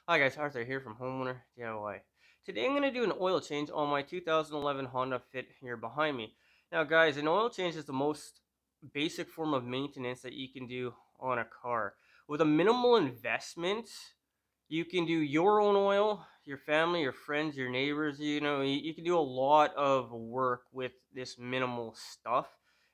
Hi guys, Arthur here from Homeowner DIY. Today I'm going to do an oil change on my 2011 Honda Fit here behind me. Now guys, an oil change is the most basic form of maintenance that you can do on a car. With a minimal investment, you can do your own oil, your family, your friends, your neighbors, you can do a lot of work with this minimal stuff,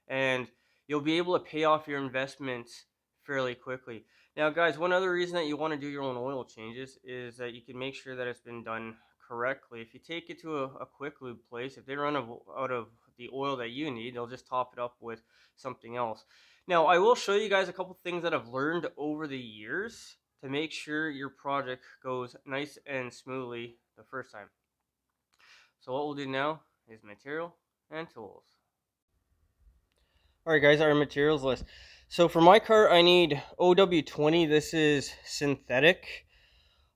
and you'll be able to pay off your investments fairly quickly. Now, guys, one other reason that you want to do your own oil changes is that you can make sure that it's been done correctly. If you take it to a quick lube place, if they run out of the oil that you need, they'll just top it up with something else. Now, I will show you guys a couple things that I've learned over the years to make sure your project goes nice and smoothly the first time. So what we'll do now is material and tools. Alright guys, our materials list. So for my car, I need OW20. This is synthetic.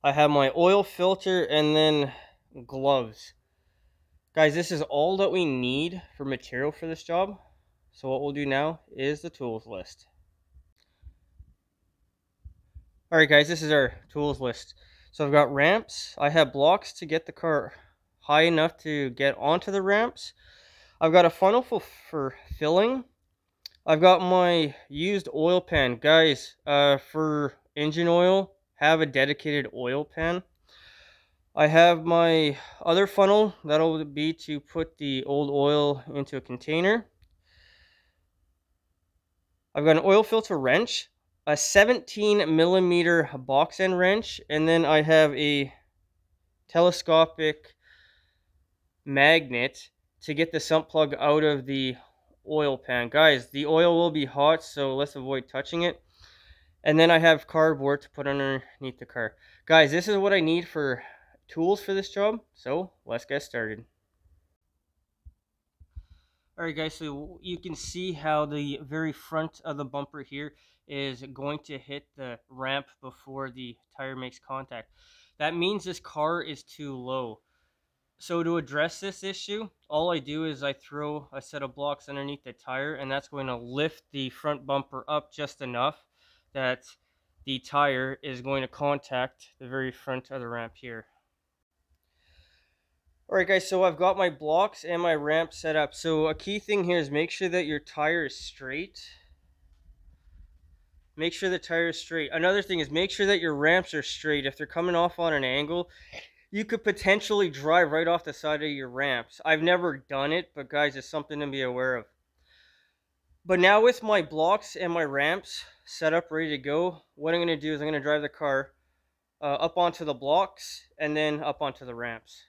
I have my oil filter and then gloves. Guys, this is all that we need for material for this job. So what we'll do now is the tools list. Alright guys, this is our tools list. So I've got ramps. I have blocks to get the car high enough to get onto the ramps. I've got a funnel for filling. I've got my used oil pan. Guys, for engine oil, have a dedicated oil pan. I have my other funnel. That'll be to put the old oil into a container. I've got an oil filter wrench, a 17mm box end wrench, and then I have a telescopic magnet to get the sump plug out of the oil pan. Guys, the oil will be hot, so let's avoid touching it. And then I have cardboard to put underneath the car. Guys, this is what I need for tools for this job, so let's get started. Alright guys, so you can see how the very front of the bumper here is going to hit the ramp before the tire makes contact. That means this car is too low. So to address this issue, all I do is I throw a set of blocks underneath the tire, and that's going to lift the front bumper up just enough that the tire is going to contact the very front of the ramp here. Alright guys, so I've got my blocks and my ramp set up. So a key thing here is make sure that your tire is straight. Make sure the tire is straight. Another thing is make sure that your ramps are straight. If they're coming off on an angle, you could potentially drive right off the side of your ramps. I've never done it, but guys, it's something to be aware of. But now with my blocks and my ramps set up, ready to go, what I'm going to do is I'm going to drive the car up onto the blocks and then up onto the ramps.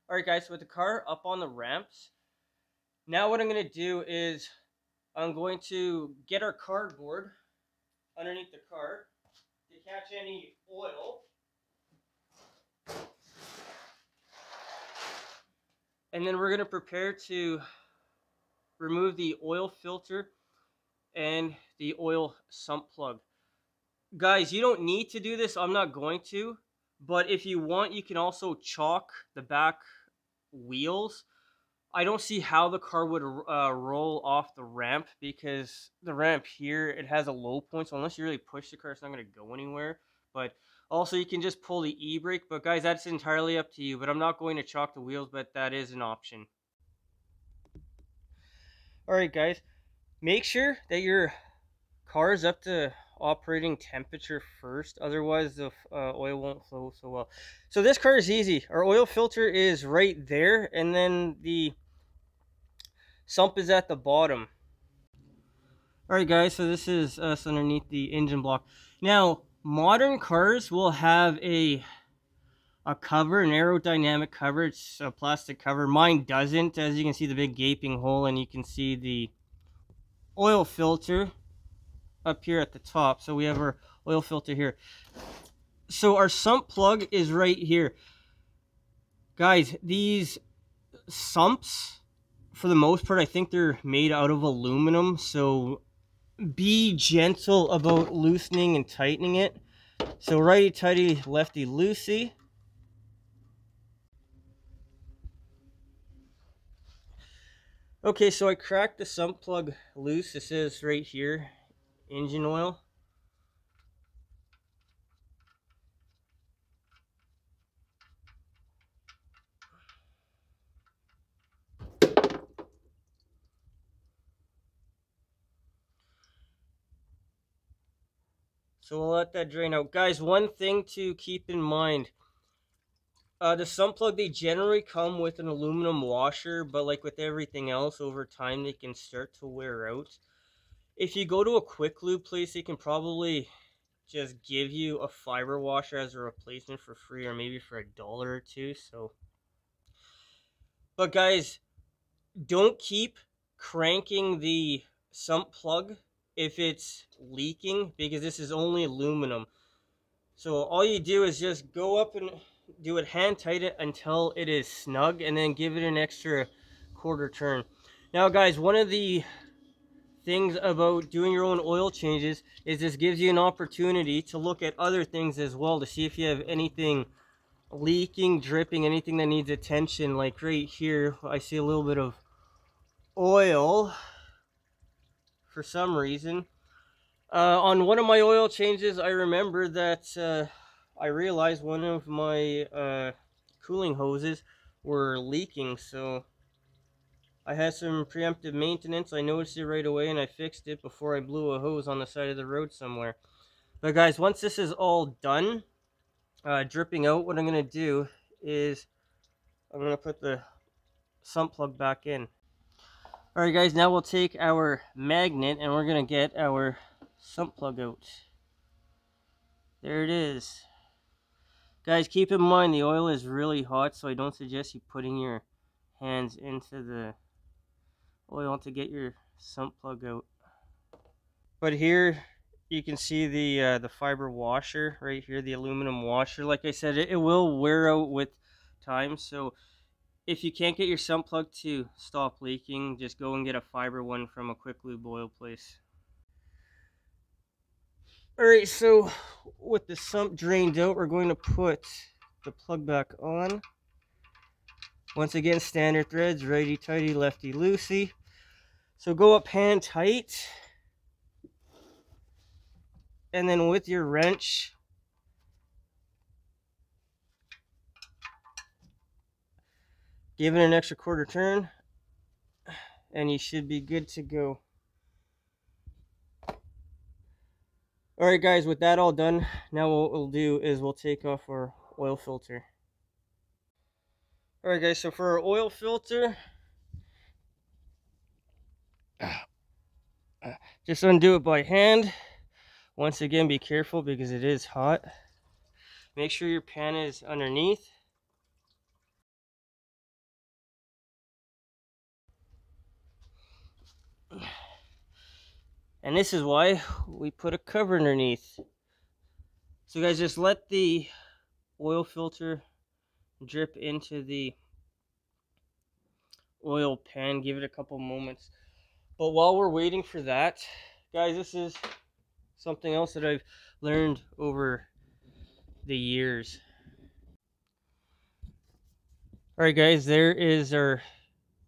Alright guys, so with the car up on the ramps, now what I'm going to do is I'm going to get our cardboard underneath the car to catch any oil. And then we're going to prepare to remove the oil filter and the oil sump plug. Guys, you don't need to do this. I'm not going to. But if you want, you can also chalk the back wheels. I don't see how the car would roll off the ramp, because the ramp here, it has a low point. So unless you really push the car, it's not going to go anywhere. But also, you can just pull the e-brake. But guys, that's entirely up to you. But I'm not going to chalk the wheels, but that is an option. Alright guys, make sure that your car is up to operating temperature first, otherwise the oil won't flow so well. So this car is easy. Our oil filter is right there, and then the sump is at the bottom. Alright guys, so this is us underneath the engine block. Now, modern cars will have a cover, an aerodynamic cover. It's a plastic cover. Mine doesn't. As you can see, the big gaping hole, and you can see the oil filter up here at the top. So we have our oil filter here. So our sump plug is right here. Guys, these sumps, for the most part, I think they're made out of aluminum. So be gentle about loosening and tightening it. So righty tighty, lefty loosey. Okay, so I cracked the sump plug loose. It says right here, engine oil. So we'll let that drain out. Guys, one thing to keep in mind, the sump plug, they generally come with an aluminum washer, but like with everything else, over time they can start to wear out. If you go to a quick lube place, they can probably just give you a fiber washer as a replacement for free, or maybe for $1 or $2. So, but guys, don't keep cranking the sump plug if it's leaking, because this is only aluminum. So all you do is just go up and do it, hand tight it until it is snug, and then give it an extra quarter turn. Now guys, one of the things about doing your own oil changes is this gives you an opportunity to look at other things as well, to see if you have anything leaking, dripping, anything that needs attention. Like right here, I see a little bit of oil for some reason. On one of my oil changes, I remember that I realized one of my cooling hoses were leaking, so I had some preemptive maintenance. I noticed it right away and I fixed it before I blew a hose on the side of the road somewhere. But guys, once this is all done, dripping out, what I'm going to do is I'm going to put the sump plug back in. Alright guys, now we'll take our magnet and we're going to get our sump plug out. There it is. Guys, keep in mind the oil is really hot, so I don't suggest you putting your hands into the oil to get your sump plug out. But here you can see the fiber washer right here, the aluminum washer. Like I said, it will wear out with time, so if you can't get your sump plug to stop leaking, just go and get a fiber one from a quick lube oil place. Alright, so with the sump drained out, we're going to put the plug back on. Once again, standard threads, righty tighty, lefty loosey. So go up hand tight, and then with your wrench, give it an extra quarter turn, and you should be good to go. Alright guys, with that all done, now what we'll do is we'll take off our oil filter. Alright guys, so for our oil filter, just undo it by hand. Once again, be careful because it is hot. Make sure your pan is underneath. And this is why we put a cover underneath. So guys, just let the oil filter drip into the oil pan. Give it a couple moments. But while we're waiting for that, guys, this is something else that I've learned over the years. Alright guys, there is our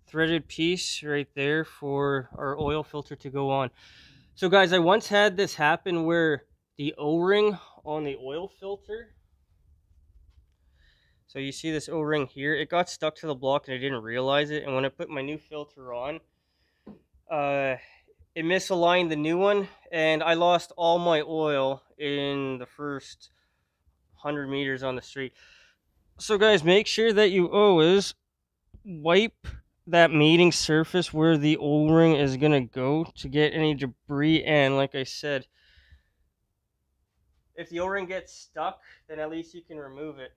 threaded piece right there for our oil filter to go on. So guys, I once had this happen where the O-ring on the oil filter, so you see this O-ring here, it got stuck to the block and I didn't realize it. And when I put my new filter on, it misaligned the new one and I lost all my oil in the first 100 meters on the street. So guys, make sure that you always wipe that mating surface where the O-ring is gonna go to get any debris. And like I said, if the O-ring gets stuck, then at least you can remove it.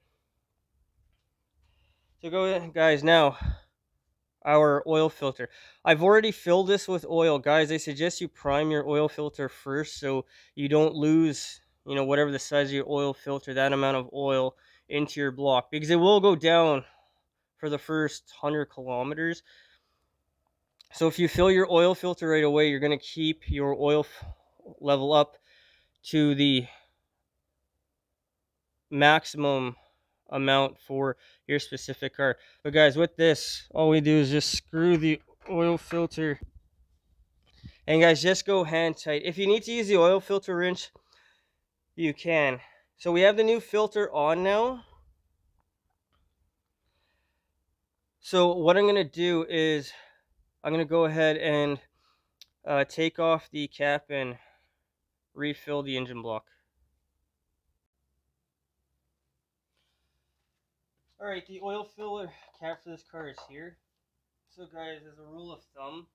So go ahead, guys, now our oil filter. I've already filled this with oil. Guys, I suggest you prime your oil filter first so you don't lose, you know, whatever the size of your oil filter, that amount of oil into your block, because it will go down for the first 100 kilometers. So if you fill your oil filter right away, you're going to keep your oil level up to the maximum amount for your specific car. But guys, with this, all we do is just screw the oil filter. And guys, just go hand tight. If you need to use the oil filter wrench, you can. So we have the new filter on now. So what I'm going to do is I'm going to go ahead and take off the cap and refill the engine block. Alright, the oil filler cap for this car is here. So guys, as a rule of thumb,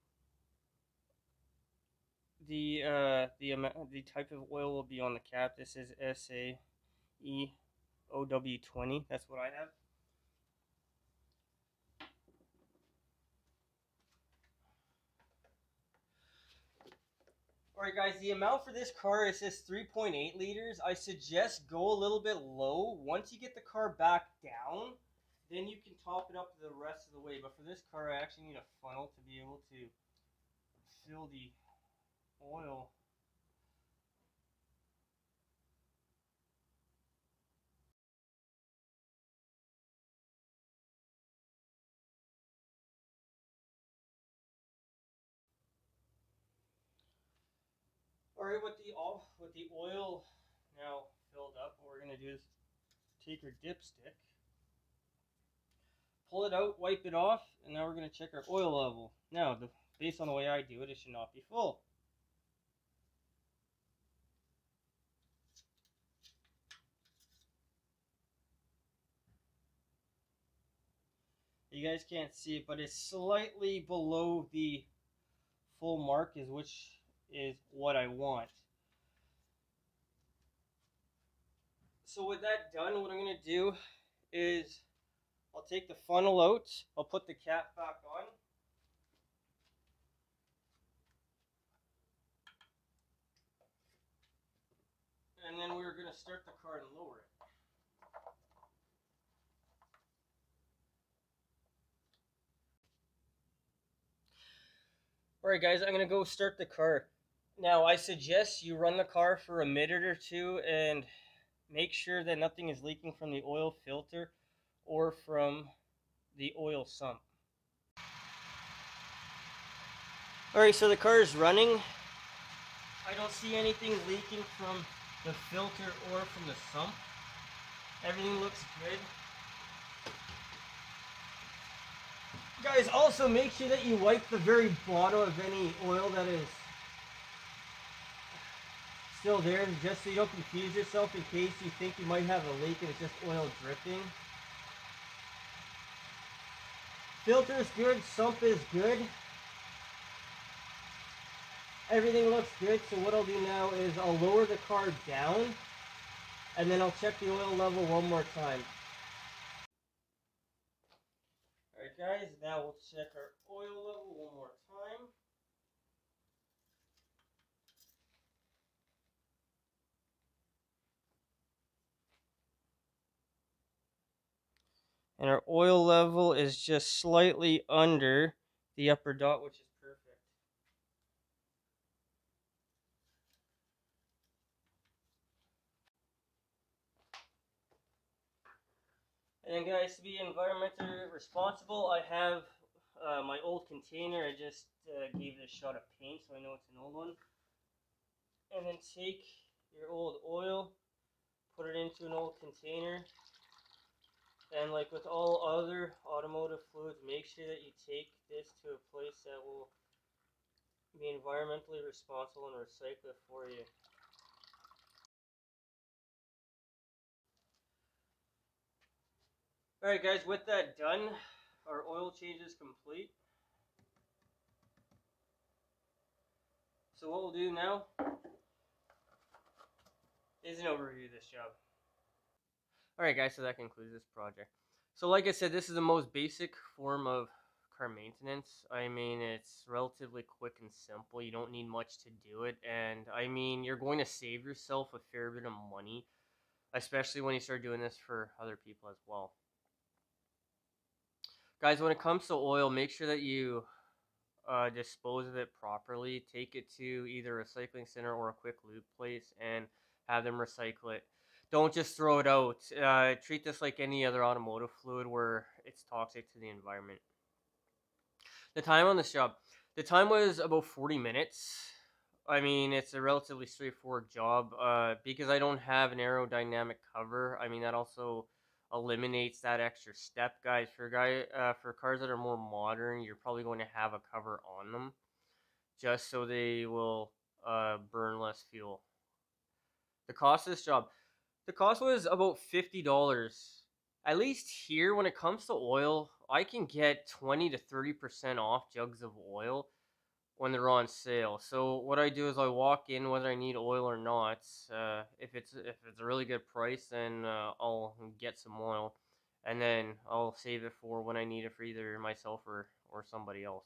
the type of oil will be on the cap. This is SAEOW20. That's what I have. Alright guys, the amount for this car is just 3.8 liters. I suggest go a little bit low. Once you get the car back down, then you can top it up the rest of the way. But for this car, I actually need a funnel to be able to fill the oil. Alright, with the oil now filled up, what we're gonna do is take our dipstick, pull it out, wipe it off, and now we're gonna check our oil level. Now, based on the way I do it, it should not be full. You guys can't see it, but it's slightly below the full mark, which is what I want. So with that done, what I'm going to do is I'll take the funnel out, I'll put the cap back on. And then we're going to start the car and lower it. Alright guys, I'm going to go start the car. Now I suggest you run the car for a minute or two and make sure that nothing is leaking from the oil filter or from the oil sump. Alright, so the car is running. I don't see anything leaking from the filter or from the sump. Everything looks good. Guys, also make sure that you wipe the very bottom of any oil that is still there, just so you don't confuse yourself in case you think you might have a leak and it's just oil dripping. Filter is good, sump is good. Everything looks good, so what I'll do now is I'll lower the car down and then I'll check the oil level one more time. Alright guys, now we'll check our oil level one more time. And our oil level is just slightly under the upper dot, which is perfect. And guys, to be environmentally responsible, I have my old container. I just gave it a shot of paint so I know it's an old one. And then take your old oil, put it into an old container. And like with all other automotive fluids, make sure that you take this to a place that will be environmentally responsible and recycle it for you. Alright guys, with that done, our oil change is complete. So what we'll do now is an overview of this job. Alright guys, so that concludes this project. So like I said, this is the most basic form of car maintenance. I mean, it's relatively quick and simple. You don't need much to do it. And I mean, you're going to save yourself a fair bit of money, especially when you start doing this for other people as well. Guys, when it comes to oil, make sure that you dispose of it properly. Take it to either a recycling center or a quick lube place and have them recycle it. Don't just throw it out. Treat this like any other automotive fluid where it's toxic to the environment. The time on this job, the time was about 40 minutes. I mean, it's a relatively straightforward job because I don't have an aerodynamic cover. I mean, that also eliminates that extra step, guys. For cars that are more modern, you're probably going to have a cover on them just so they will burn less fuel. The cost of this job, the cost was about $50. At least here, when it comes to oil, I can get 20 to 30% off jugs of oil when they're on sale. So what I do is I walk in whether I need oil or not. If it's a really good price, then I'll get some oil, and then I'll save it for when I need it for either myself or somebody else.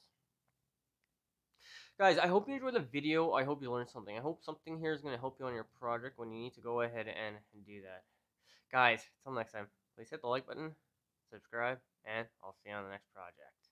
Guys, I hope you enjoyed the video. I hope you learned something. I hope something here is going to help you on your project when you need to go ahead and do that. Guys, until next time, please hit the like button, subscribe, and I'll see you on the next project.